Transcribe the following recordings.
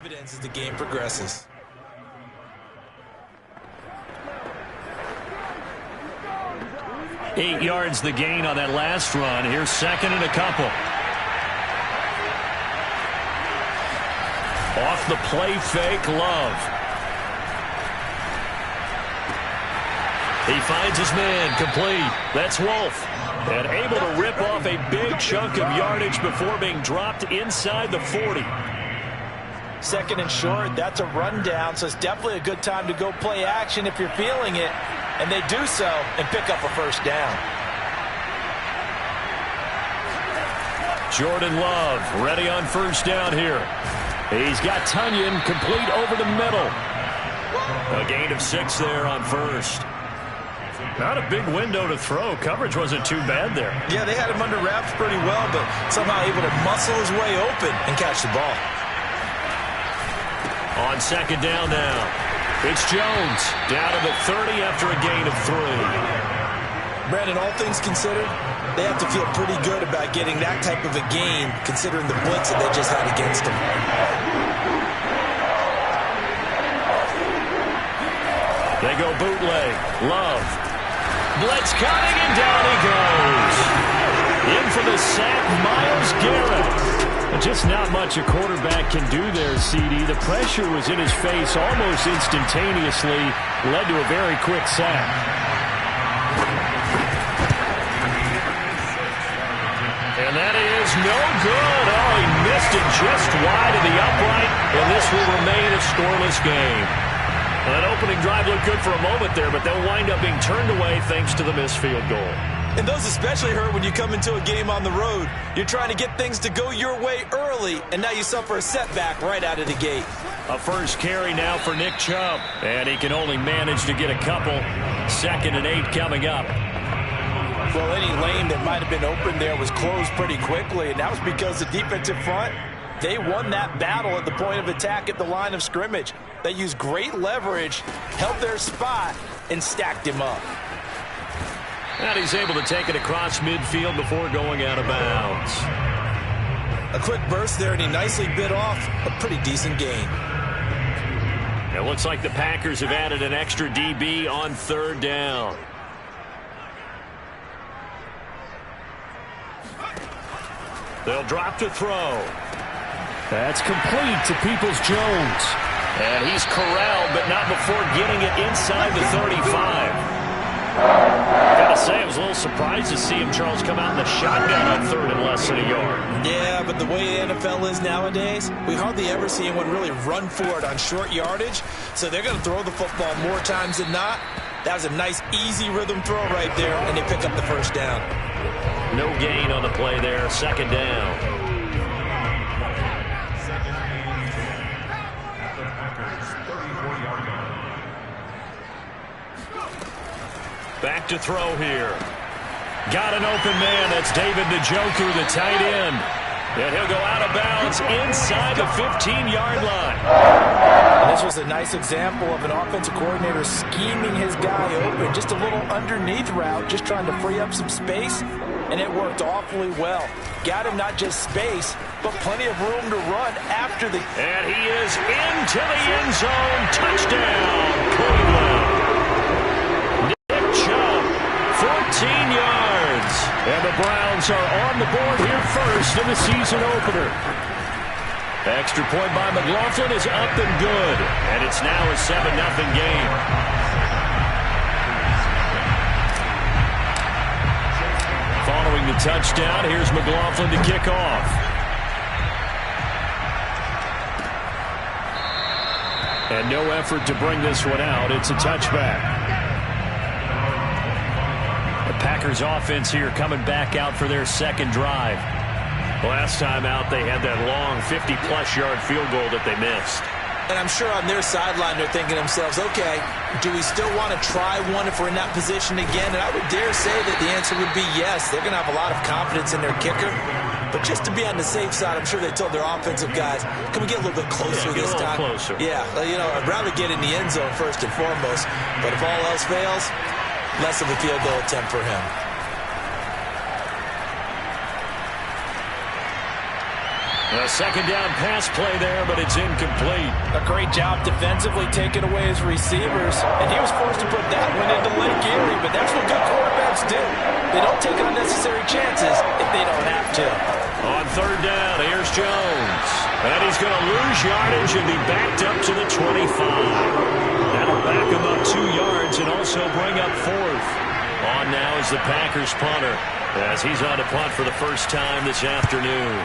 Dividends as the game progresses. Eight yards the gain on that last run. Here's second and a couple. Off the play fake, Love. He finds his man, complete. That's Wolf. And able to rip off a big chunk of yardage before being dropped inside the 40. Second and short, that's a rundown, so it's definitely a good time to go play action if you're feeling it. And they do so and pick up a first down. Jordan Love ready on first down here. He's got Tunyon complete over the middle. A gain of 6 there on first. Not a big window to throw. Coverage wasn't too bad there. Yeah, they had him under wraps pretty well, but somehow able to muscle his way open and catch the ball. On second down now, it's Jones down to the 30 after a gain of 3. Brandon, all things considered, they have to feel pretty good about getting that type of a gain considering the blitz that they just had against them. They go bootleg. Love. Blitz coming, and down he goes. In for the sack, Myles Garrett. Just not much a quarterback can do there, CD. The pressure was in his face almost instantaneously. Led to a very quick sack. And that is no good. Oh, he missed it just wide of the upright, and this will remain a scoreless game. That opening drive looked good for a moment there, but they'll wind up being turned away thanks to the missed field goal. And those especially hurt when you come into a game on the road. You're trying to get things to go your way early, and now you suffer a setback right out of the gate. A first carry now for Nick Chubb, and he can only manage to get a couple. 2nd and 8 coming up. Well, any lane that might have been open there was closed pretty quickly, and that was because the defensive front, they won that battle at the point of attack at the line of scrimmage. They used great leverage, held their spot, and stacked him up. And he's able to take it across midfield before going out of bounds. A quick burst there, and he nicely bit off a pretty decent gain. It looks like the Packers have added an extra DB on third down. They'll drop to throw. That's complete to Peoples-Jones. And he's corralled, but not before getting it inside the 35. Gotta say, I was a little surprised to see him, Charles, come out in the shotgun on third and less than a yard. Yeah, but the way the NFL is nowadays, we hardly ever see anyone really run for it on short yardage. So they're going to throw the football more times than not. That was a nice, easy rhythm throw right there, and they pick up the first down. No gain on the play there. 2nd down. Back to throw here. Got an open man. That's David Njoku, the tight end. And he'll go out of bounds inside the 15-yard line. And this was a nice example of an offensive coordinator scheming his guy open. Just a little underneath route, just trying to free up some space. And it worked awfully well. Got him not just space, but plenty of room to run after the... And he is into the end zone. Touchdown, Cleveland. 14 yards. And the Browns are on the board here first in the season opener. Extra point by McLaughlin is up and good. And it's now a 7-0 game. Following the touchdown, here's McLaughlin to kick off. And no effort to bring this one out. It's a touchback. Packers offense here coming back out for their second drive. Last time out, they had that long 50-plus yard field goal that they missed. And I'm sure on their sideline they're thinking to themselves, okay, do we still want to try one if we're in that position again? And I would dare say that the answer would be yes. They're going to have a lot of confidence in their kicker. But just to be on the safe side, I'm sure they told their offensive guys, can we get a little bit closer this time? Closer. Yeah, I'd rather get in the end zone first and foremost. But if all else fails, less of a field goal attempt for him. A second down pass play there, but it's incomplete. A great job defensively taking away his receivers, and he was forced to put that one into Lake Erie, but that's what good quarterbacks do. They don't take unnecessary chances if they don't have to. On third down, here's Jones. And he's going to lose yardage and be backed up to the 25. That'll back him up 2 yards and also bring up fourth. On now is the Packers punter, as he's on to punt for the first time this afternoon.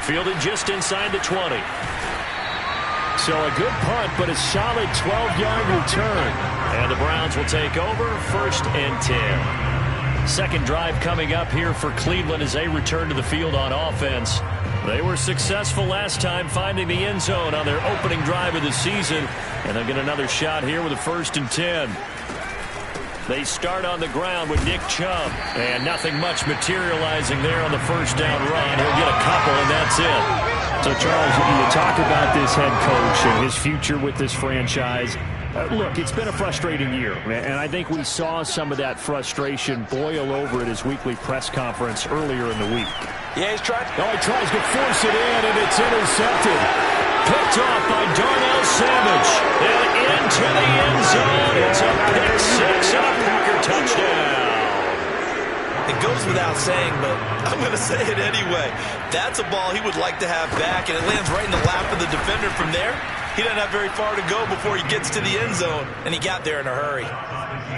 Fielded just inside the 20. So a good punt, but a solid 12-yard return. And the Browns will take over, 1st and 10. Second drive coming up here for Cleveland as they return to the field on offense. They were successful last time finding the end zone on their opening drive of the season. And they'll get another shot here with a 1st and 10. They start on the ground with Nick Chubb. And nothing much materializing there on the first down run. He'll get a couple, and that's it. So, Charles, you talk about this head coach and his future with this franchise. Look, it's been a frustrating year, and I think we saw some of that frustration boil over at his weekly press conference earlier in the week. Yeah, he tries to force it in, and it's intercepted. Picked off by Darnell Savage. And into the end zone. It's a pick six and a Packer touchdown. It goes without saying, but I'm going to say it anyway. That's a ball he would like to have back, and it lands right in the lap of the defender from there. He doesn't have very far to go before he gets to the end zone, and he got there in a hurry.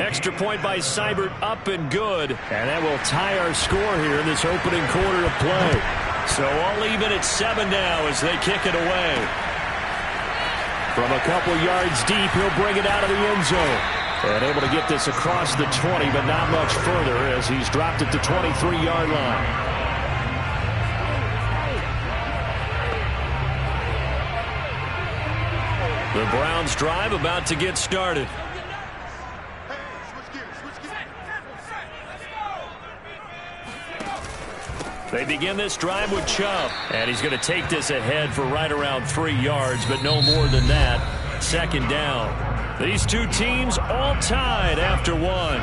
Extra point by Seibert, up and good. And that will tie our score here in this opening quarter of play. So all even at 7 now as they kick it away. From a couple yards deep, he'll bring it out of the end zone. And able to get this across the 20, but not much further as he's dropped it to 23-yard line. The Browns drive about to get started. They begin this drive with Chubb. And he's going to take this ahead for right around 3 yards, but no more than that. Second down. These two teams all tied after one.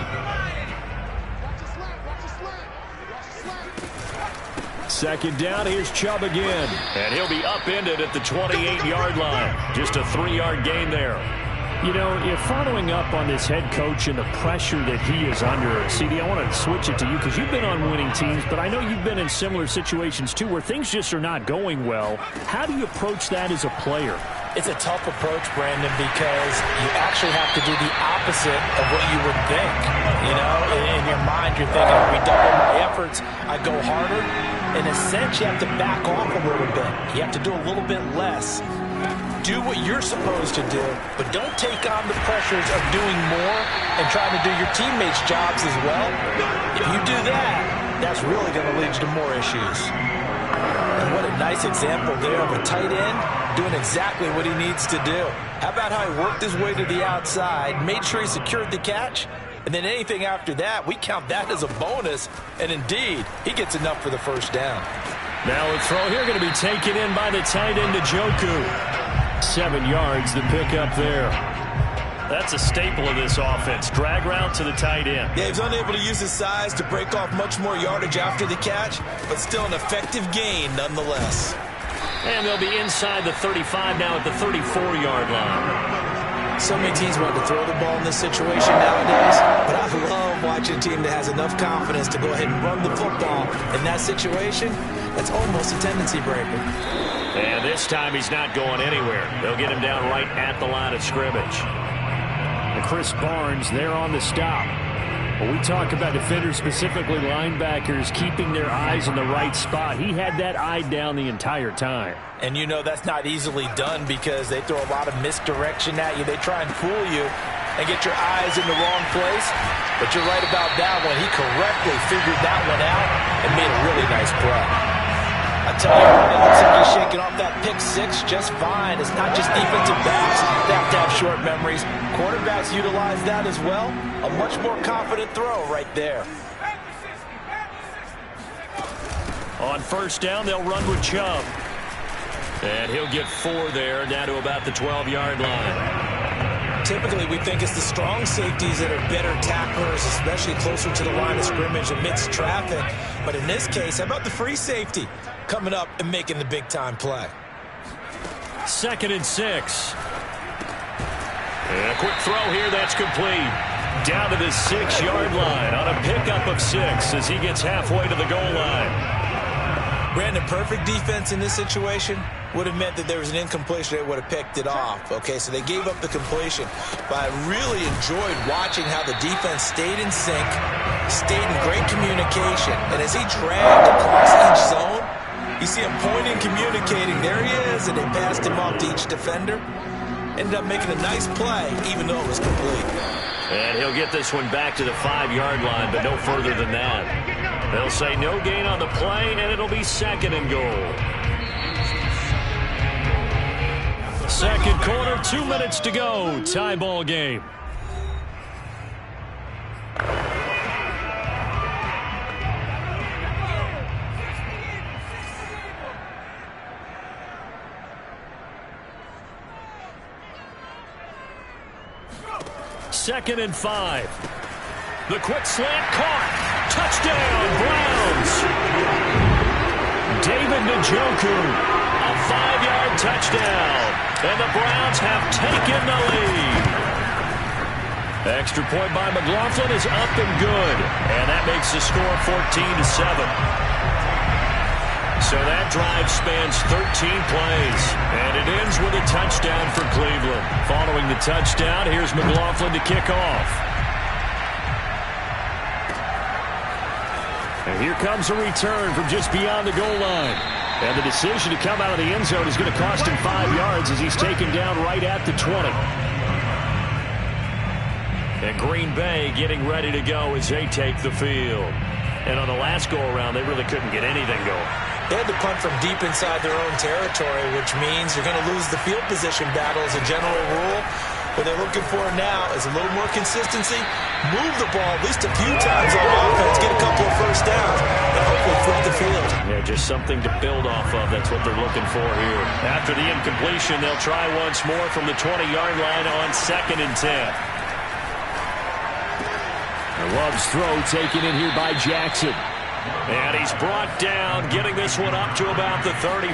Second down, here's Chubb again. And he'll be upended at the 28-yard line. Just a 3-yard gain there. You know, if following up on this head coach and the pressure that he is under, CD, I want to switch it to you because you've been on winning teams, but I know you've been in similar situations too where things just are not going well. How do you approach that as a player? It's a tough approach, Brandon, because you actually have to do the opposite of what you would think. You know, in your mind, you're thinking, I redouble my efforts, I go harder. In a sense, you have to back off a little bit. You have to do a little bit less. Do what you're supposed to do, but don't take on the pressures of doing more and trying to do your teammates' jobs as well. If you do that, that's really going to lead you to more issues. And what a nice example there of a tight end doing exactly what he needs to do. How about how he worked his way to the outside, made sure he secured the catch, and then anything after that, we count that as a bonus. And indeed, he gets enough for the first down. Now a throw here going to be taken in by the tight end, Njoku. 7 yards, the pickup there. That's a staple of this offense. Drag route to the tight end. Yeah, he's unable to use his size to break off much more yardage after the catch, but still an effective gain nonetheless. And they'll be inside the 35 now at the 34-yard line. So many teams want to throw the ball in this situation nowadays, but I love watching a team that has enough confidence to go ahead and run the football. In that situation, that's almost a tendency breaker. And this time he's not going anywhere. They'll get him down right at the line of scrimmage. And Chris Barnes there on the stop. When we talk about defenders, specifically linebackers, keeping their eyes in the right spot, he had that eye down the entire time. And you know that's not easily done because they throw a lot of misdirection at you. They try and fool you and get your eyes in the wrong place. But you're right about that one. He correctly figured that one out and made a really nice play. I tell you, it looks like he's shaking off that pick six just fine. It's not just defensive backs that have to have short memories. Quarterbacks utilize that as well. A much more confident throw right there. On first down, they'll run with Chubb. And he'll get 4 there, down to about the 12-yard line. Typically, we think it's the strong safeties that are better tacklers, especially closer to the line of scrimmage amidst traffic. But in this case, how about the free safety coming up and making the big-time play? 2nd and 6. And a quick throw here that's complete. Down to the 6-yard line on a pickup of 6 as he gets halfway to the goal line. Brandon, perfect defense in this situation would have meant that there was an incompletion that would have picked it off. Okay, so they gave up the completion. But I really enjoyed watching how the defense stayed in sync, stayed in great communication. And as he dragged across each zone, you see him pointing, communicating. There he is, and they passed him off to each defender. Ended up making a nice play, even though it was complete. And he'll get this one back to the 5-yard line, but no further than that. They'll say no gain on the play, and it'll be 2nd and goal. Second quarter, 2 minutes to go. Tie ball game. Second and 5. The quick slant caught. Touchdown, Browns. David Njoku, a 5-yard touchdown. And the Browns have taken the lead. Extra point by McLaughlin is up and good. And that makes the score 14-7. So that drive spans 13 plays, and it ends with a touchdown for Cleveland. Following the touchdown, here's McLaughlin to kick off. And here comes a return from just beyond the goal line. And the decision to come out of the end zone is going to cost him 5 yards as he's taken down right at the 20. And Green Bay getting ready to go as they take the field. And on the last go-around, they really couldn't get anything going. They had to punt from deep inside their own territory, which means you're going to lose the field position battle as a general rule. What they're looking for now is a little more consistency, move the ball at least a few times on offense, get a couple of first downs, and hopefully flip the field. Yeah, just something to build off of. That's what they're looking for here. After the incompletion, they'll try once more from the 20-yard line on 2nd and 10. Love's throw taken in here by Jackson. And he's brought down, getting this one up to about the 35.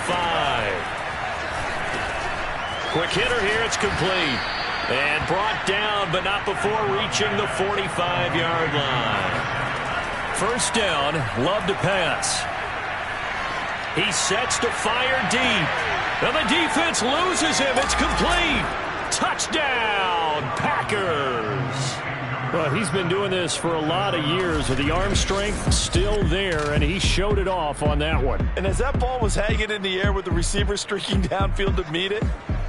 Quick hitter here, it's complete. And brought down, but not before reaching the 45-yard line. First down, Love to pass. He sets to fire deep. And the defense loses him. It's complete. Touchdown, Packers. Well, he's been doing this for a lot of years with the arm strength still there, and he showed it off on that one. And as that ball was hanging in the air with the receiver streaking downfield to meet it,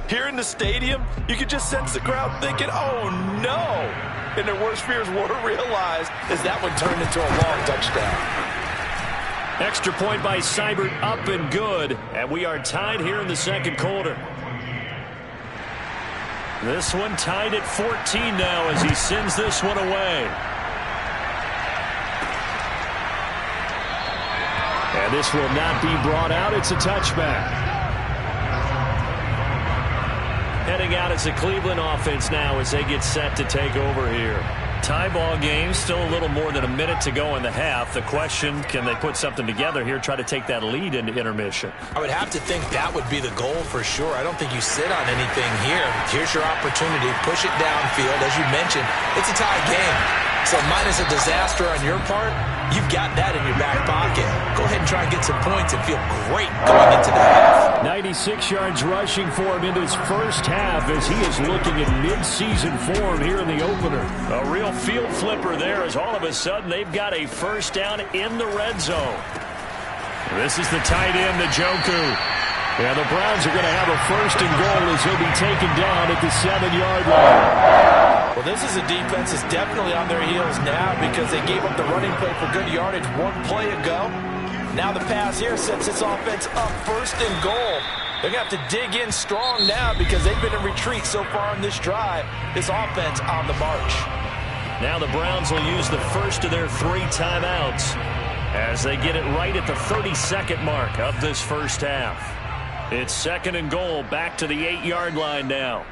here in the stadium, you could just sense the crowd thinking, oh, no. And their worst fears were realized as that one turned into a long touchdown. Extra point by Seibert, up and good. And we are tied here in the second quarter. This one tied at 14 now as he sends this one away. And this will not be brought out. It's a touchback. Heading out as a Cleveland offense now as they get set to take over here. Tie ball game, still a little more than a minute to go in the half. The question, can they put something together here, try to take that lead into intermission? I would have to think that would be the goal for sure. I don't think you sit on anything here. Here's your opportunity. Push it downfield. As you mentioned, it's a tie game. So minus a disaster on your part, you've got that in your back pocket. Go ahead and try and get some points and feel great going into the half. 96 yards rushing for him into his first half as he is looking at mid-season form here in the opener. A real field flipper there as all of a sudden they've got a first down in the red zone. This is the tight end, Njoku. Yeah, the Browns are going to have a first and goal as he'll be taken down at the 7-yard line. Well, this is a defense that's definitely on their heels now because they gave up the running play for good yardage one play ago. Now the pass here sets this offense up first and goal. They're going to have to dig in strong now because they've been in retreat so far in this drive. This offense on the march. Now the Browns will use the first of their 3 timeouts as they get it right at the 32nd mark of this first half. It's 2nd and goal, back to the 8-yard line now.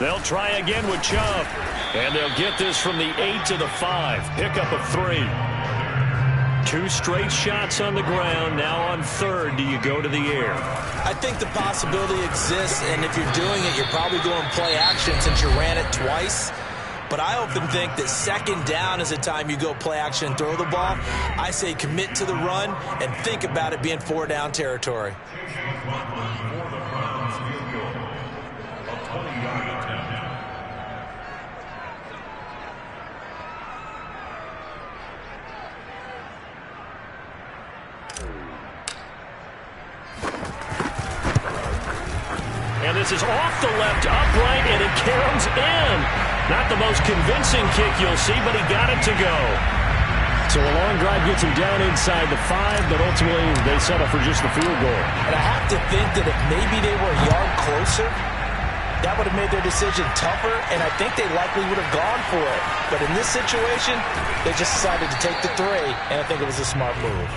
They'll try again with Chubb. And they'll get this from the 8 to the 5. Pickup of 3. 2 straight shots on the ground. Now on third, do you go to the air? I think the possibility exists, and if you're doing it, you're probably going play action since you ran it twice. But I often think that second down is a time you go play action and throw the ball. I say commit to the run and think about it being 4-down territory. And this is off the left upright, and it caroms in. Not the most convincing kick you'll see, but he got it to go. So a long drive gets him down inside the 5, but ultimately they settle for just the field goal. And I have to think that if maybe they were a yard closer, that would have made their decision tougher, and I think they likely would have gone for it. But in this situation, they just decided to take the 3, and I think it was a smart move.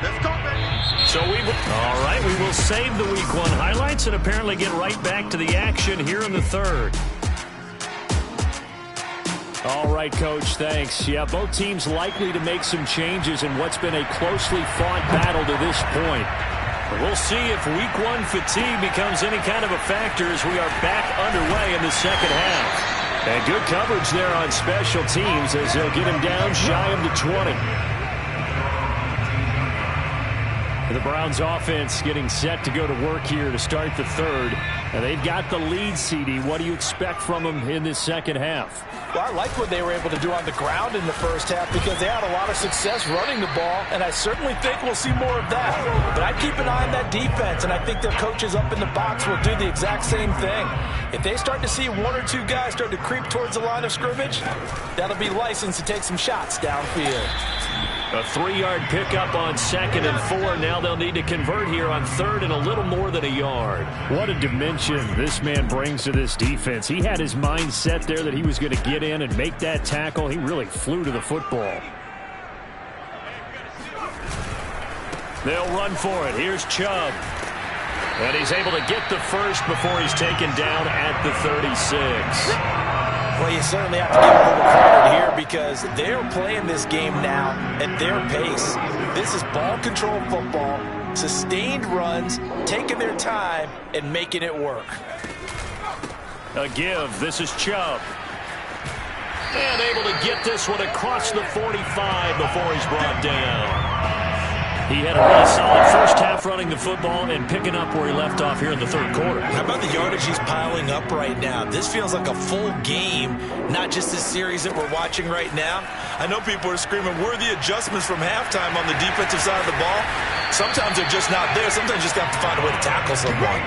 Let's go, baby. So all right, we will save the Week 1 highlights and apparently get right back to the action here in the third. All right, Coach, thanks. Yeah, both teams likely to make some changes in what's been a closely fought battle to this point. But we'll see if Week 1 fatigue becomes any kind of a factor as we are back underway in the second half. And good coverage there on special teams as they'll get him down shy of the 20. The Browns offense getting set to go to work here to start the third. And they've got the lead, CD. What do you expect from them in this second half? Well, I like what they were able to do on the ground in the first half because they had a lot of success running the ball, and I certainly think we'll see more of that. But I'd keep an eye on that defense, and I think their coaches up in the box will do the exact same thing. If they start to see 1 or 2 guys start to creep towards the line of scrimmage, that'll be licensed to take some shots downfield. A 3-yard pickup on 2nd and 4. Now they'll need to convert here on 3rd and a little more than a yard. What a dimension this man brings to this defense. He had his mind set there that he was going to get in and make that tackle. He really flew to the football. They'll run for it. Here's Chubb. And he's able to get the first before he's taken down at the 36. Well, you certainly have to give a little credit here because they're playing this game now at their pace. This is ball control football, sustained runs, taking their time, and making it work. A give. This is Chubb. And able to get this one across the 45 before he's brought down. He had a really solid first half running the football and picking up where he left off here in the third quarter. How about the yardage he's piling up right now? This feels like a full game, not just this series that we're watching right now. I know people are screaming, where are the adjustments from halftime on the defensive side of the ball? Sometimes they're just not there. Sometimes you just have to find a way to tackle someone.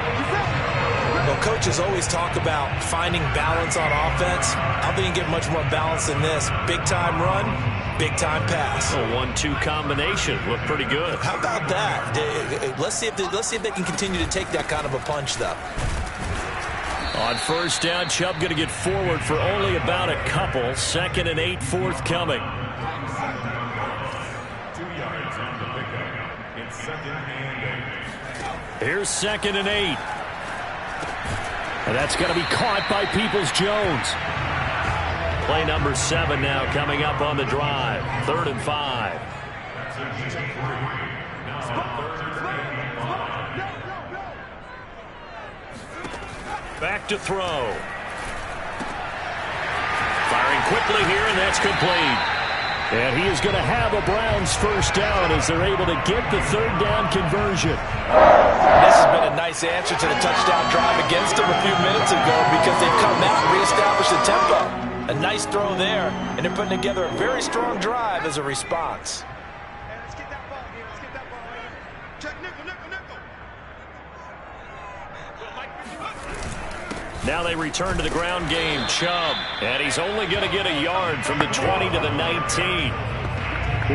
Well, coaches always talk about finding balance on offense. I don't think you can get much more balance than this. Big-time run, big-time pass. A 1-2 combination. Looked pretty good. How about that? Let's see if they can continue to take that kind of a punch, though. On first down, Chubb going to get forward for only about a couple. 2nd and 8 forthcoming. 2 yards on the pickup. It's 2nd and 8. Here's 2nd and 8. And that's going to be caught by Peoples-Jones. Play number 7 now coming up on the drive. 3rd and 5. Back to throw. Firing quickly here, and that's complete. And he is going to have a Browns first down as they're able to get the 3rd down conversion. This has been a nice answer to the touchdown drive against them a few minutes ago because they've come out and reestablished the tempo. A nice throw there, and they're putting together a very strong drive as a response. Hey, let's get that ball here. Let's get that ball right here. Check nickel, nickel, nickel. Now they return to the ground game. Chubb, and he's only going to get a yard from the 20 to the 19.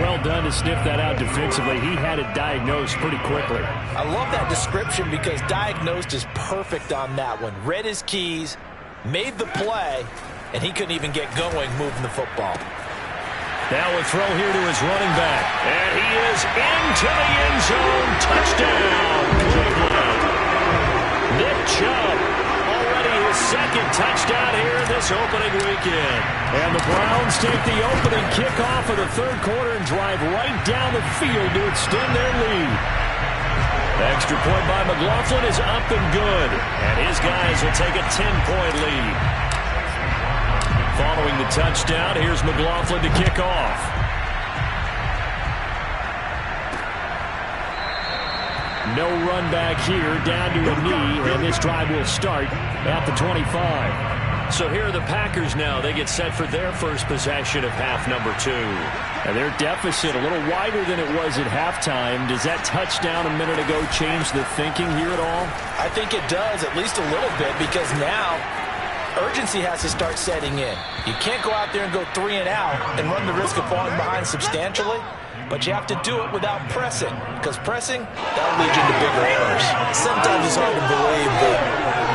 Well done to sniff that out defensively. He had it diagnosed pretty quickly. I love that description because diagnosed is perfect on that one. Read his keys, made the play, and he couldn't even get going moving the football. Now a throw here to his running back. And he is into the end zone. Touchdown, Cleveland. Nick Chubb, already his 2nd touchdown opening weekend. And the Browns take the opening kickoff of the third quarter and drive right down the field to extend their lead. Extra point by McLaughlin is up and good. And his guys will take a 10-point lead. Following the touchdown, here's McLaughlin to kick off. No run back here, down to a knee, and this drive will start at the 25. So here are the Packers now. They get set for their first possession of half number 2. And their deficit a little wider than it was at halftime. Does that touchdown a minute ago change the thinking here at all? I think it does, at least a little bit, because now urgency has to start setting in. You can't go out there and go 3 and out and run the risk of falling behind substantially, but you have to do it without pressing, because pressing, that'll lead you into bigger errors. Sometimes it's hard to believe, but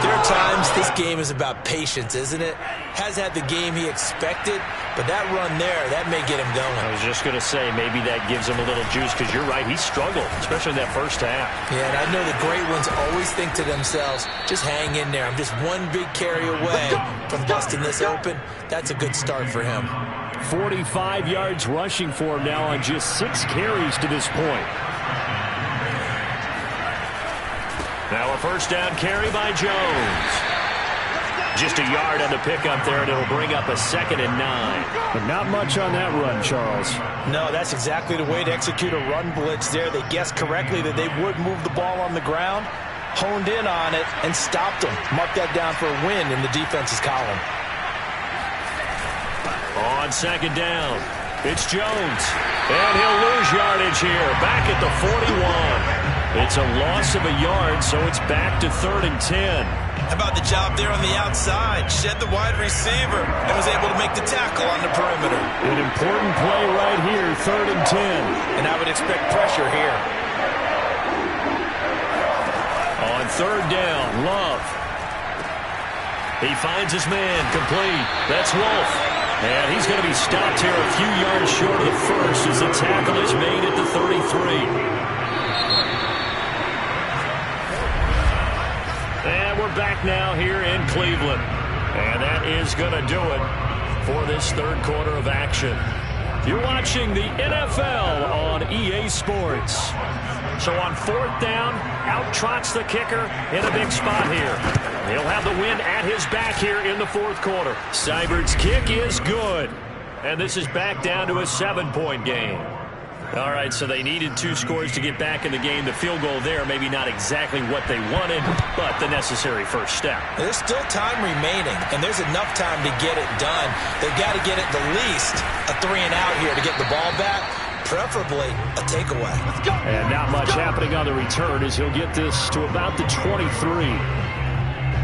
there are times this game is about patience, isn't it? Has had the game he expected, but that run there, that may get him going. I was just going to say, maybe that gives him a little juice, because you're right, he struggled, especially in that first half. Yeah, and I know the great ones always think to themselves, just hang in there. I'm just one big carry away from busting this open. That's a good start for him. 45 yards rushing for him now on just 6 carries to this point. Now a first down carry by Jones. Just a yard on the pickup there, and it'll bring up a 2nd and 9. But not much on that run, Charles. No, that's exactly the way to execute a run blitz there. They guessed correctly that they would move the ball on the ground, honed in on it, and stopped them. Mark that down for a win in the defense's column. On 2nd down, it's Jones. And he'll lose yardage here, back at the 41. It's a loss of a yard, so it's back to 3rd and 10. How about the job there on the outside? Shed the wide receiver and was able to make the tackle on the perimeter. An important play right here, 3rd and 10. And I would expect pressure here. On 3rd down, Love. He finds his man, complete. That's Wolf. And he's going to be stopped here a few yards short of the first as the tackle is made at the 33. And we're back now here in Cleveland. And that is going to do it for this third quarter of action. You're watching the NFL on EA Sports. So on 4th down, out trots the kicker in a big spot here. He'll have the wind at his back here in the 4th quarter. Seibert's kick is good. And this is back down to a 7-point game. All right, so they needed 2 scores to get back in the game. The field goal there, maybe not exactly what they wanted, but the necessary first step. There's still time remaining, and there's enough time to get it done. They've got to get at the least a 3 and out here to get the ball back, preferably a takeaway. Let's go. And not much happening on the return as he'll get this to about the 23.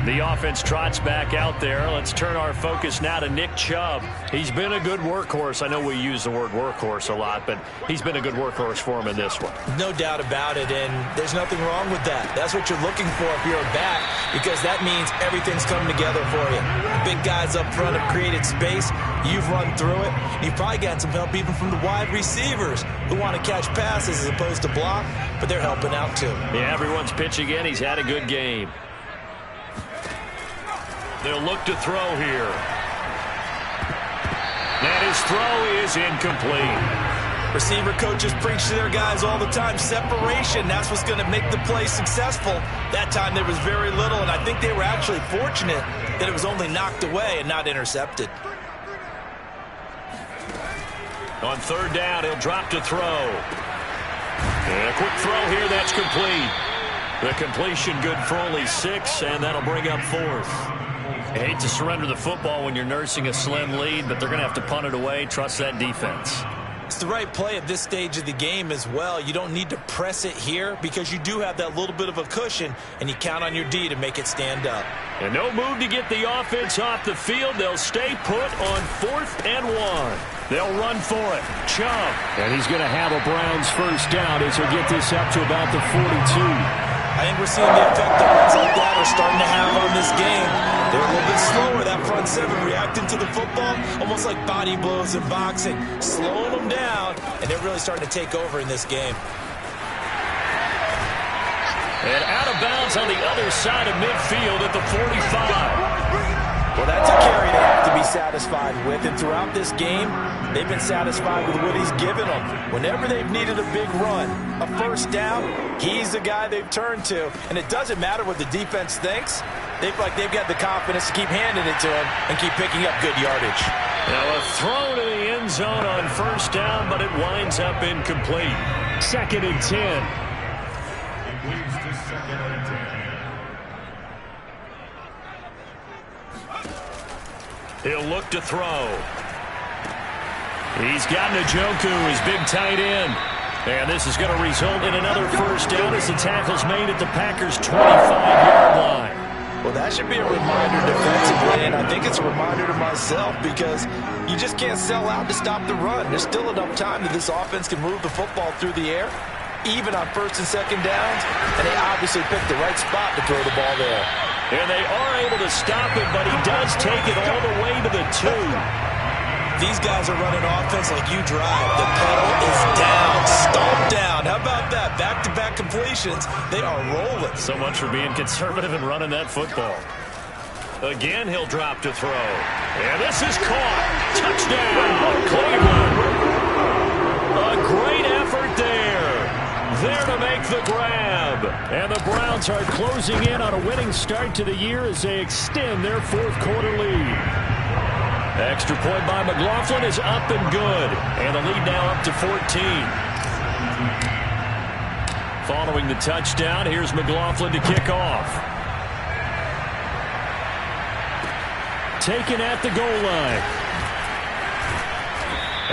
The offense trots back out there. Let's turn our focus now to Nick Chubb. He's been a good workhorse. I know we use the word workhorse a lot, but he's been a good workhorse for him in this one. No doubt about it, and there's nothing wrong with that. That's what you're looking for if you're a back, because that means everything's coming together for you. The big guys up front have created space. You've run through it. You've probably gotten some help even from the wide receivers who want to catch passes as opposed to block, but they're helping out too. Yeah, everyone's pitching in. He's had a good game. They'll look to throw here. And his throw is incomplete. Receiver coaches preach to their guys all the time. Separation, that's what's going to make the play successful. That time there was very little, and I think they were actually fortunate that it was only knocked away and not intercepted. On 3rd down, he'll drop to throw. And a quick throw here, that's complete. The completion good for only 6, and that'll bring up 4th. I hate to surrender the football when you're nursing a slim lead, but they're going to have to punt it away. Trust that defense. It's the right play at this stage of the game as well. You don't need to press it here because you do have that little bit of a cushion, and you count on your D to make it stand up. And no move to get the offense off the field. They'll stay put on 4th and 1. They'll run for it. Chubb. And he's going to have a Browns first down as he'll get this up to about the 42. I think we're seeing the effect that runs like that are starting to have on this game. They're a little bit slower, that front 7, reacting to the football, almost like body blows in boxing, slowing them down, and they're really starting to take over in this game. And out of bounds on the other side of midfield at the 45. Well, that's a carry they have to be satisfied with, and throughout this game, they've been satisfied with what he's given them. Whenever they've needed a big run, a first down, he's the guy they've turned to. And it doesn't matter what the defense thinks. They've got the confidence to keep handing it to him and keep picking up good yardage. Now a throw to the end zone on first down, but it winds up incomplete. 2nd and 10. Moves to 2nd and 10. He'll look to throw. He's got Njoku, his big tight end. And this is going to result in another first down as the tackle's made at the Packers' 25-yard line. Well, that should be a reminder defensively, and I think it's a reminder to myself because you just can't sell out to stop the run. There's still enough time that this offense can move the football through the air, even on 1st and 2nd downs, and they obviously picked the right spot to throw the ball there. And they are able to stop it, but he does take it all the way to the 2. These guys are running offense like you drive. The pedal is down, stomped down. How about that? Back-to-back completions. They are rolling. So much for being conservative and running that football. Again, he'll drop to throw. And this is caught. Touchdown, Cleveland. A great effort there. There to make the grab. And the Browns are closing in on a winning start to the year as they extend their 4th quarter lead. Extra point by McLaughlin is up and good. And the lead now up to 14. Following the touchdown, here's McLaughlin to kick off. Taken at the goal line.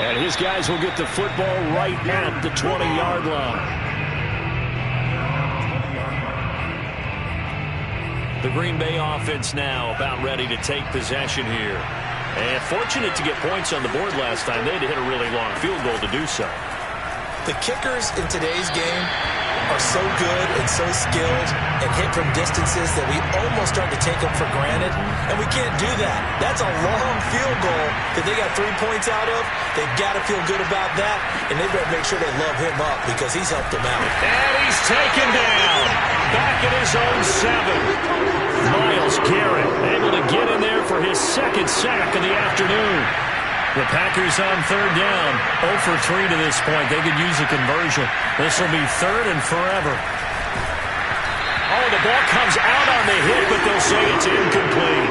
And his guys will get the football right at the 20-yard line. The Green Bay offense now about ready to take possession here. And fortunate to get points on the board last time. They had to hit a really long field goal to do so. The kickers in today's game are so good and so skilled and hit from distances that we almost start to take them for granted, and we can't do that. That's a long field goal that they got 3 points out of. They've got to feel good about that, and they better make sure they love him up because he's helped them out. And he's taken down. Back at his own 7. Myles Garrett able to get in there for his 2nd sack of the afternoon. The Packers on 3rd down. 0 for 3 to this point. They could use a conversion. This will be 3rd and forever. Oh, the ball comes out on the hit, but they'll say it's incomplete.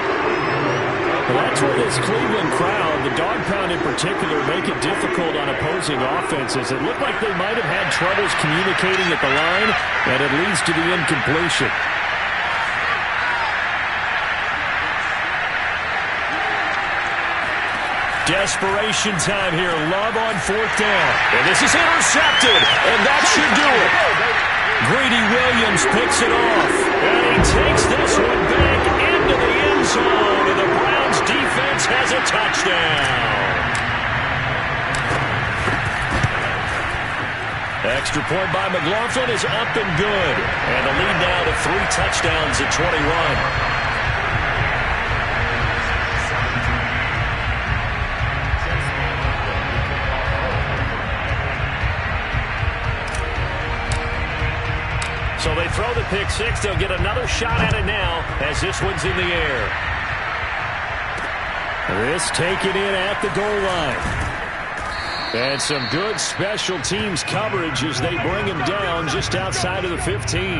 Well, that's where this Cleveland crowd, the dog pound in particular, make it difficult on opposing offenses. It looked like they might have had troubles communicating at the line, and it leads to the incompletion. Desperation time here. Love on 4th down. And this is intercepted. And that should do it. Greedy Williams picks it off. And he takes this one back into the end zone. And the Browns defense has a touchdown. Extra point by McLaughlin is up and good. And the lead now to 3 touchdowns at 21. So they throw the pick 6. They'll get another shot at it now as this one's in the air. This taken in at the goal line. And some good special teams coverage as they bring him down just outside of the 15.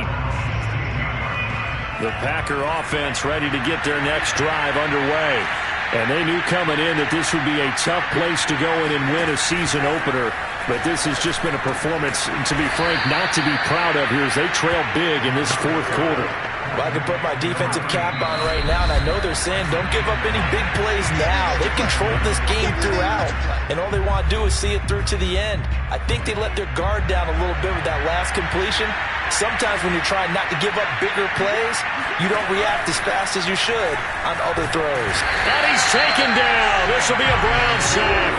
The Packer offense ready to get their next drive underway. And they knew coming in that this would be a tough place to go in and win a season opener. But this has just been a performance, to be frank, not to be proud of here as they trail big in this 4th quarter. Well, I can put my defensive cap on right now, and I know they're saying don't give up any big plays now. They've controlled this game throughout, and all they want to do is see it through to the end. I think they let their guard down a little bit with that last completion. Sometimes when you're trying not to give up bigger plays, you don't react as fast as you should on other throws. And he's taken down. This will be a Brown sack.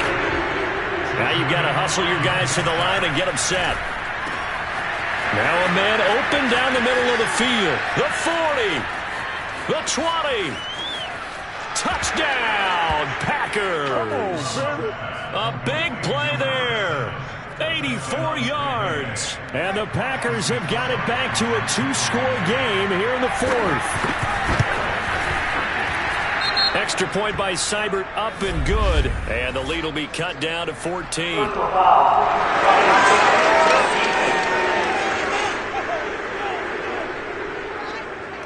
Now you've got to hustle your guys to the line and get them set. Now a man open down the middle of the field. The 40. The 20. Touchdown, Packers. A big play there. 84 yards. And the Packers have got it back to a 2-score game here in the 4th. Extra point by Seibert, up and good. And the lead will be cut down to 14.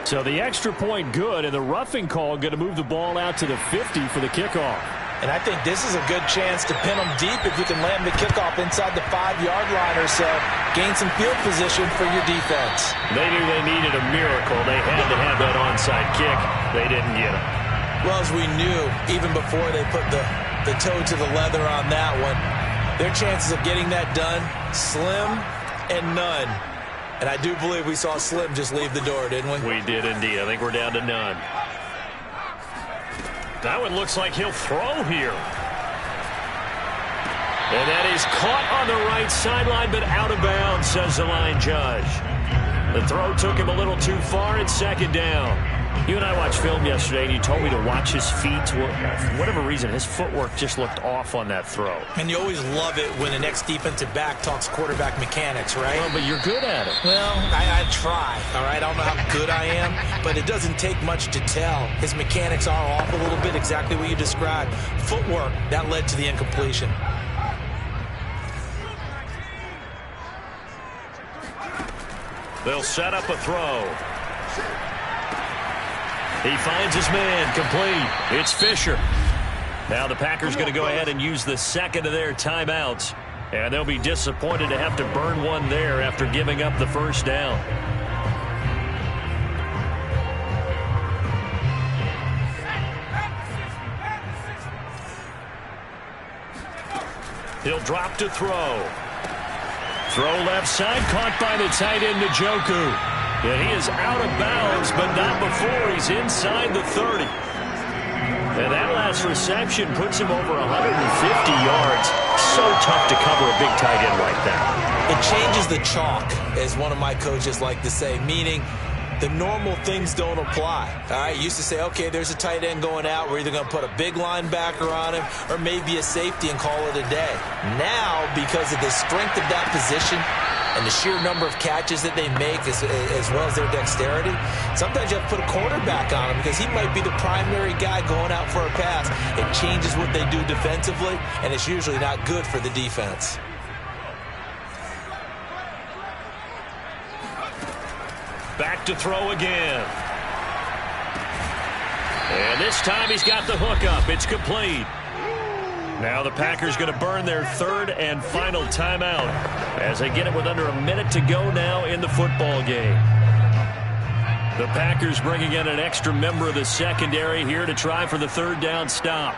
So the extra point good, and the roughing call going to move the ball out to the 50 for the kickoff. And I think this is a good chance to pin them deep if you can land the kickoff inside the 5-yard line or so. Gain some field position for your defense. They knew they needed a miracle. They had to have that onside kick. They didn't get it. Well, as we knew, even before they put the toe to the leather on that one, their chances of getting that done, slim and none. And I do believe we saw Slim just leave the door, didn't we? We did indeed. I think we're down to none. That one looks like he'll throw here. And that is caught on the right sideline, but out of bounds, says the line judge. The throw took him a little too far. It's second down. You and I watched film yesterday, and you told me to watch his feet. For whatever reason, his footwork just looked off on that throw. And you always love it when the next defensive back talks quarterback mechanics, right? Well, but you're good at it. Well, I try, all right? I don't know how good I am, but it doesn't take much to tell. His mechanics are off a little bit, exactly what you described. Footwork, that led to the incompletion. They'll set up a throw. He finds his man, complete. It's Fisher. Now the Packers going to go ahead and use the second of their timeouts. And they'll be disappointed to have to burn one there after giving up the first down. He'll drop to throw. Throw left side, caught by the tight end, Njoku. And he is out of bounds, but not before he's inside the 30. And that last reception puts him over 150 yards. So tough to cover a big tight end like that. It changes the chalk, as one of my coaches like to say, meaning the normal things don't apply. All right, used to say, okay, there's a tight end going out. We're either going to put a big linebacker on him or maybe a safety and call it a day. Now, because of the strength of that position and the sheer number of catches that they make as well as their dexterity, sometimes you have to put a quarterback on him because he might be the primary guy going out for a pass. It changes what they do defensively, and it's usually not good for the defense. Back to throw again. And this time he's got the hook up. It's complete. Now the Packers going to burn their third and final timeout as they get it with under a minute to go now in the football game. The Packers bringing in an extra member of the secondary here to try for the third down stop.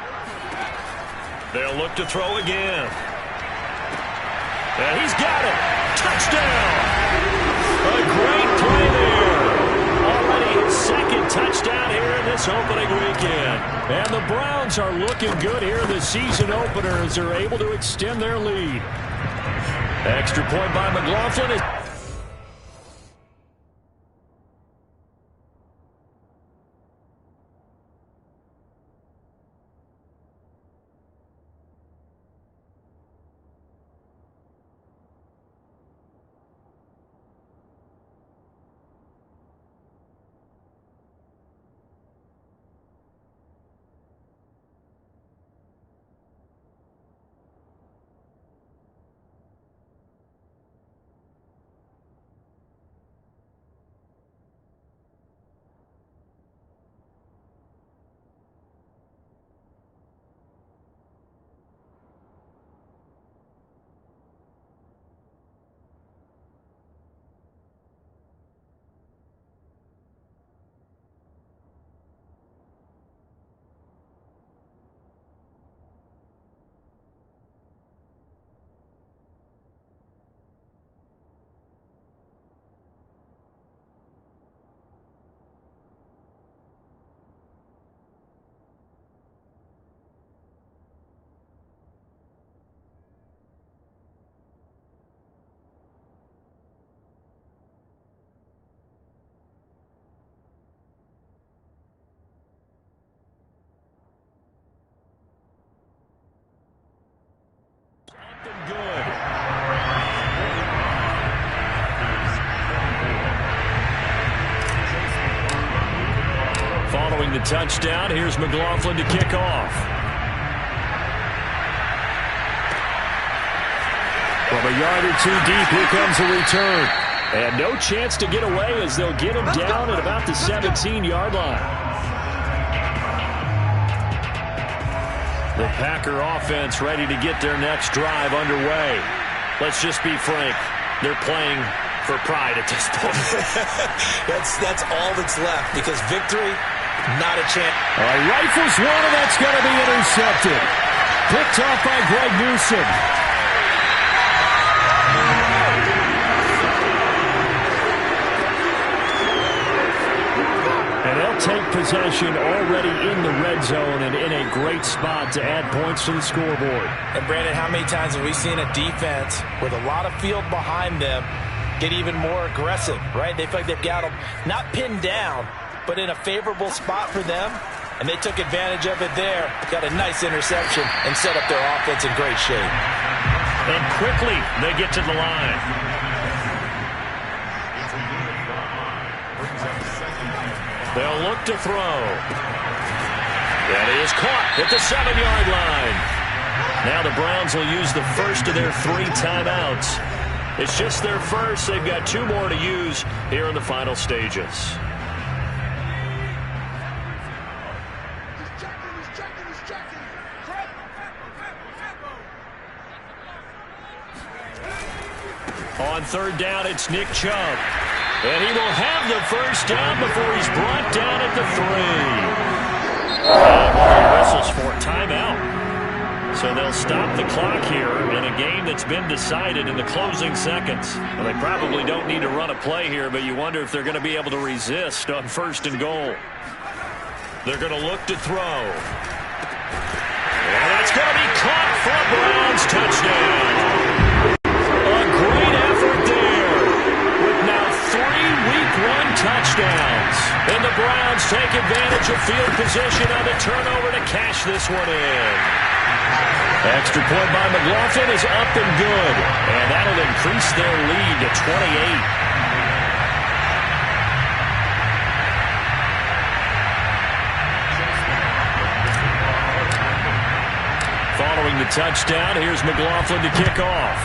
They'll look to throw again. And he's got it. Touchdown. A great play there. Already his second touchdown here in this opening weekend. And the Browns are looking good here in the season opener as they're able to extend their lead. Extra point by McLaughlin is... Following the touchdown, here's McLaughlin to kick off. From a yard or two deep, here comes a return. And no chance to get away as they'll get him down at about the 17-yard line. The Packer offense ready to get their next drive underway. Let's just be frank. They're playing for pride at this point. That's all that's left, because victory, not a chance. Rifles one, and that's going to be intercepted. Picked off by Greg Newsom. And they'll take possession already in the red zone and in a great spot to add points to the scoreboard. And Brandon, how many times have we seen a defense with a lot of field behind them get even more aggressive, right? They feel like they've got them not pinned down, but in a favorable spot for them, and they took advantage of it there. Got a nice interception and set up their offense in great shape. And quickly, they get to the line. They'll look to throw. That is caught at the 7-yard line. Now the Browns will use the first of their 3 timeouts. It's just their first. They've got 2 more to use here in the final stages. On 3rd down, it's Nick Chubb. And he will have the first down before he's brought down at the 3. And one of the whistles for a timeout. So they'll stop the clock here in a game that's been decided in the closing seconds. Well, they probably don't need to run a play here, but you wonder if they're going to be able to resist on 1st and goal. They're going to look to throw. And that's going to be caught for a Browns touchdown. A great effort there with now 3 Week 1 touchdowns. And the Browns take advantage of field position on the turnover to cash this one in. Extra point by McLaughlin is up and good. And that'll increase their lead to 28. Following the touchdown, here's McLaughlin to kick off.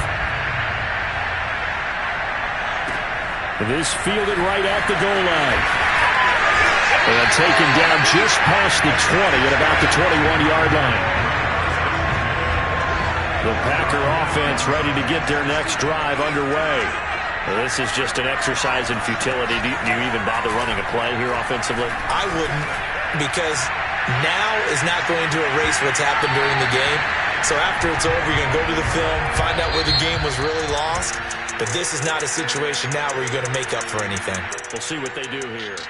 This fielded right at the goal line. And taken down just past the 20 at about the 21-yard line. The Packer offense ready to get their next drive underway. Well, this is just an exercise in futility. Do you even bother running a play here offensively? I wouldn't, because now is not going to erase what's happened during the game. So after it's over, you're going to go to the film, find out where the game was really lost. But this is not a situation now where you're going to make up for anything. We'll see what they do here.